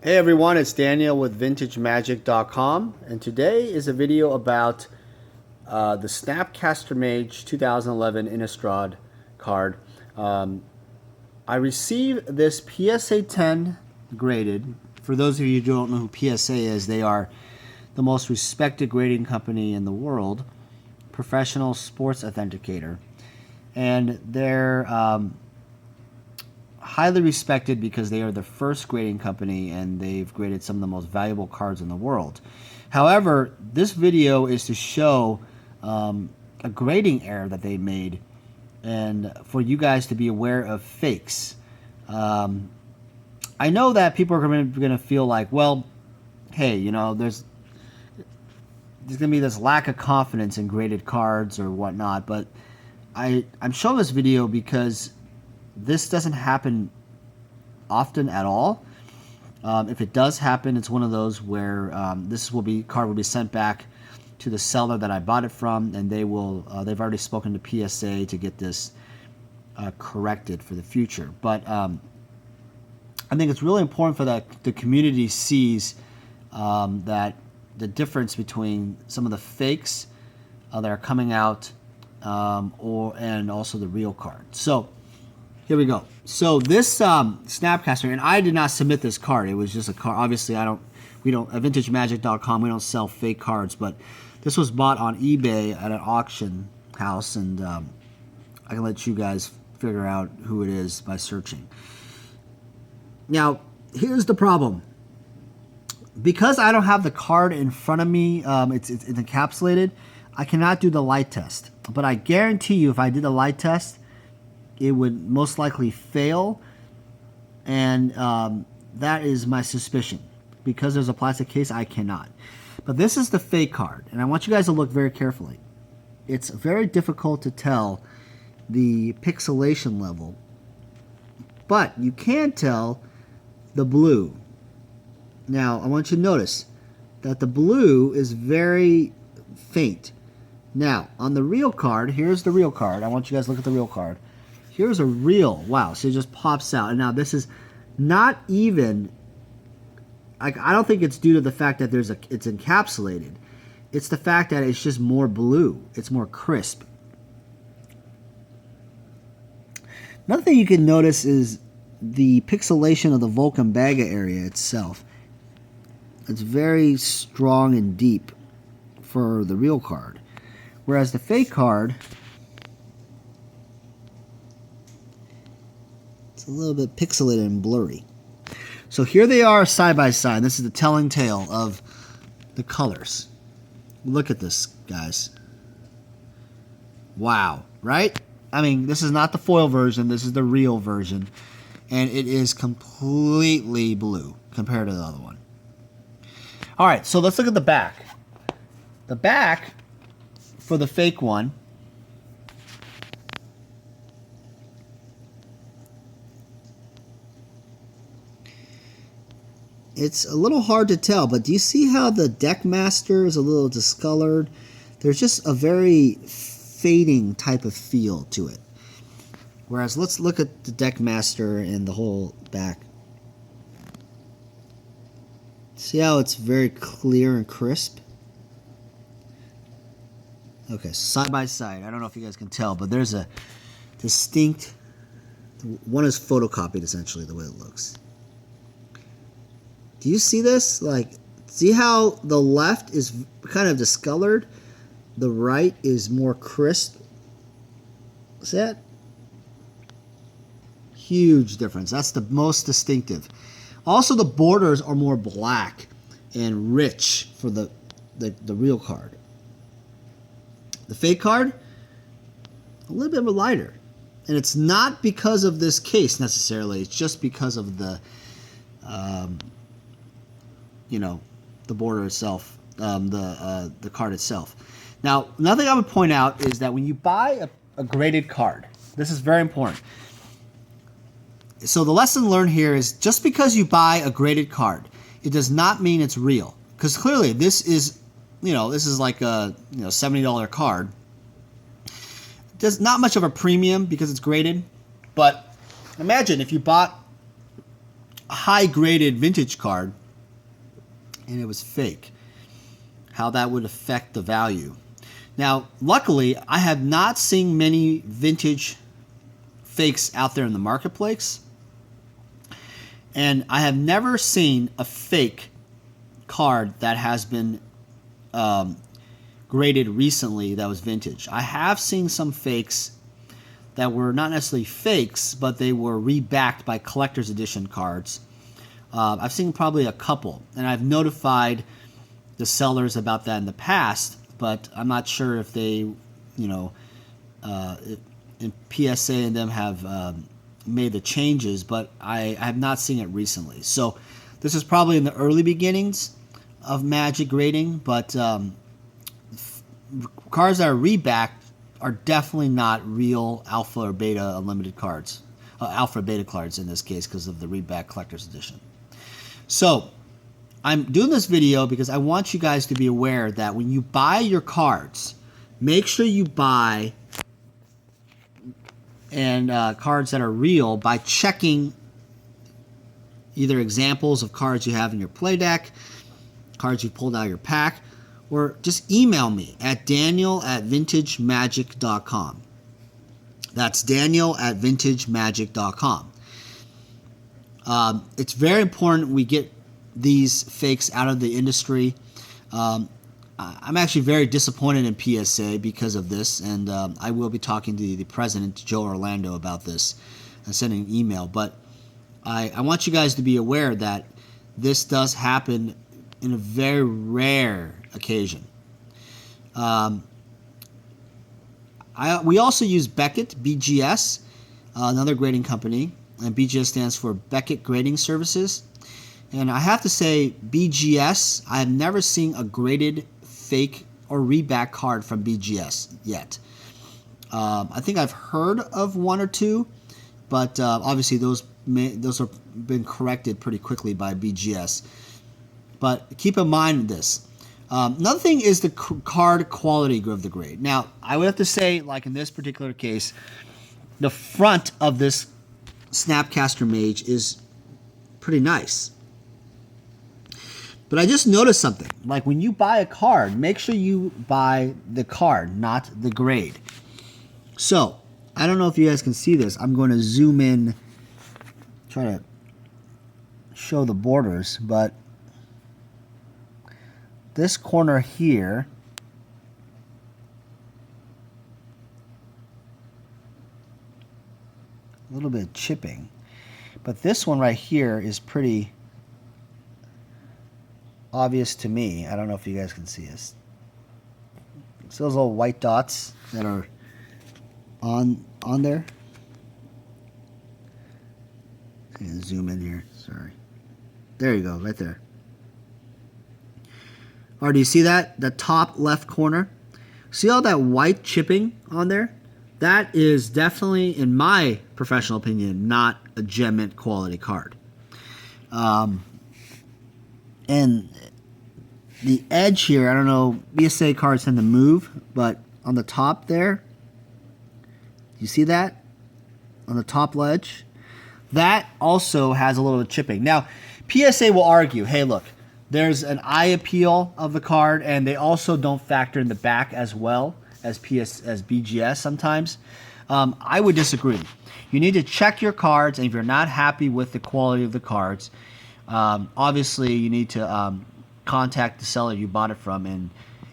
Hey everyone, it's Daniel with VintageMagic.com, and today is a video about the Snapcaster Mage 2011 Innistrad card. I received this PSA 10 graded. For those of you who don't know who PSA is, they are the most respected grading company in the world, professional sports authenticator, and they're highly respected because they are the first grading company and they've graded some of the most valuable cards in the world. However, this video is to show a grading error that they made and for you guys to be aware of fakes. I know that people are going to feel like, well, hey, you know, there's going to be this lack of confidence in graded cards or whatnot, but I'm showing this video because this doesn't happen often at all. If it does happen, it's one of those where card will be sent back to the seller that I bought it from, and they've already spoken to PSA to get this corrected for the future. But I think it's really important for the community sees that the difference between some of the fakes that are coming out and also the real card. So here we go. So this Snapcaster, and I did not submit this card. It was just a card. Obviously, at VintageMagic.com, we don't sell fake cards, but this was bought on eBay at an auction house, and I can let you guys figure out who it is by searching. Now, here's the problem. Because I don't have the card in front of me, it's encapsulated, I cannot do the light test. But I guarantee you, if I did the light test, it would most likely fail, and that is my suspicion. Because there's a plastic case, I cannot. But this is the fake card, and I want you guys to look very carefully. It's very difficult to tell the pixelation level, but you can tell the blue. Now, I want you to notice that the blue is very faint. Now, on the real card, here's the real card. I want you guys to look at the real card. Here's a real, wow, so it just pops out. And now this is not even, I don't think it's due to the fact that it's encapsulated. It's the fact that it's just more blue. It's more crisp. Another thing you can notice is the pixelation of the Vulcan Baga area itself. It's very strong and deep for the real card. Whereas the fake card, it's a little bit pixelated and blurry. So here they are side by side. This is the telling tale of the colors. Look at this, guys. Wow, right? I mean, this is not the foil version. This is the real version. And it is completely blue compared to the other one. All right, so let's look at the back. The back for the fake one, it's a little hard to tell, but do you see how the deck master is a little discolored? There's just a very fading type of feel to it. Whereas let's look at the deck master and the whole back. See how it's very clear and crisp? Okay, side by side. I don't know if you guys can tell, but there's a distinct, one is photocopied essentially the way it looks. Do you see this? Like, see how the left is kind of discolored? The right is more crisp. See that? Huge difference. That's the most distinctive. Also, the borders are more black and rich for the real card. The fake card, a little bit lighter. And it's not because of this case necessarily. It's just because of the the border itself, the card itself. Now, another thing I would point out is that when you buy a graded card, this is very important. So the lesson learned here is just because you buy a graded card, it does not mean it's real. Because clearly this is, this is like a $70 card. There's not much of a premium because it's graded, but imagine if you bought high graded vintage card and it was fake, how that would affect the value. Now, luckily, I have not seen many vintage fakes out there in the marketplace, and I have never seen a fake card that has been graded recently that was vintage. I have seen some fakes that were not necessarily fakes, but they were rebacked by collector's edition cards. I've seen probably a couple, and I've notified the sellers about that in the past, but I'm not sure if they, and PSA and them have made the changes, but I have not seen it recently. So this is probably in the early beginnings of Magic grading, but cards that are rebacked are definitely not real alpha or beta unlimited cards. Alpha or beta cards in this case because of the reback collector's edition. So I'm doing this video because I want you guys to be aware that when you buy your cards, make sure you buy cards that are real by checking either examples of cards you have in your play deck, cards you pulled out of your pack, or just email me at daniel@vintagemagic.com. That's daniel@vintagemagic.com. It's very important we get these fakes out of the industry. I'm actually very disappointed in PSA because of this, and I will be talking to the president, Joe Orlando, about this and sending an email. But I want you guys to be aware that this does happen in a very rare occasion. We also use Beckett, BGS, another grading company, and BGS stands for Beckett Grading Services. And I have to say, BGS, I have never seen a graded fake or reback card from BGS yet. I think I've heard of one or two, but obviously those have been corrected pretty quickly by BGS. But keep in mind this. Another thing is the card quality of the grade. Now, I would have to say, like in this particular case, the front of this Snapcaster Mage is pretty nice. But I just noticed something. Like when you buy a card, make sure you buy the card, not the grade. So, I don't know if you guys can see this. I'm going to zoom in, try to show the borders, but this corner here a little bit of chipping, but this one right here is pretty obvious to me. I don't know if you guys can see this. It's those little white dots that are on there. I'm gonna zoom in here. Sorry. There you go, right there. Or do you see that? The top left corner. See all that white chipping on there? That is definitely, in my professional opinion, not a gem mint quality card. And the edge here, I don't know, PSA cards tend to move, but on the top there, you see that? On the top ledge? That also has a little chipping. Now, PSA will argue, hey, look, there's an eye appeal of the card, and they also don't factor in the back as well as BGS sometimes. I would disagree. You need to check your cards, and if you're not happy with the quality of the cards, obviously you need to contact the seller you bought it from and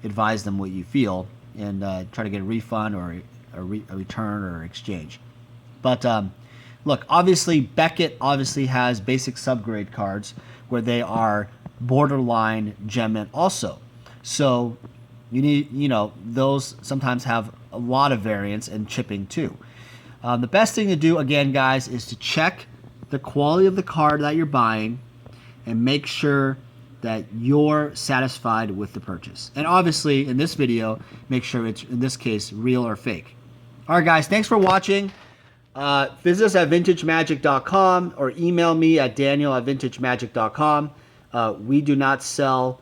advise them what you feel, and try to get a refund or a return or exchange. But look, obviously Beckett has basic subgrade cards where they are borderline gem mint also. So you need, those sometimes have a lot of variance and chipping too. The best thing to do, again, guys, is to check the quality of the card that you're buying and make sure that you're satisfied with the purchase. And obviously, in this video, make sure it's, in this case, real or fake. All right, guys, thanks for watching. Visit us at vintagemagic.com or email me at daniel@vintagemagic.com. We do not sell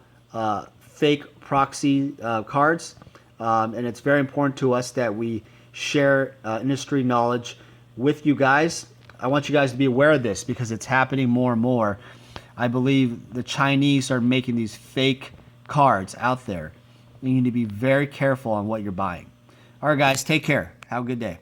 fake proxy cards, and it's very important to us that we share industry knowledge with you guys. I want you guys to be aware of this because it's happening more and more. I believe the Chinese are making these fake cards out there. You need to be very careful on what you're buying. All right, guys, take care. Have a good day.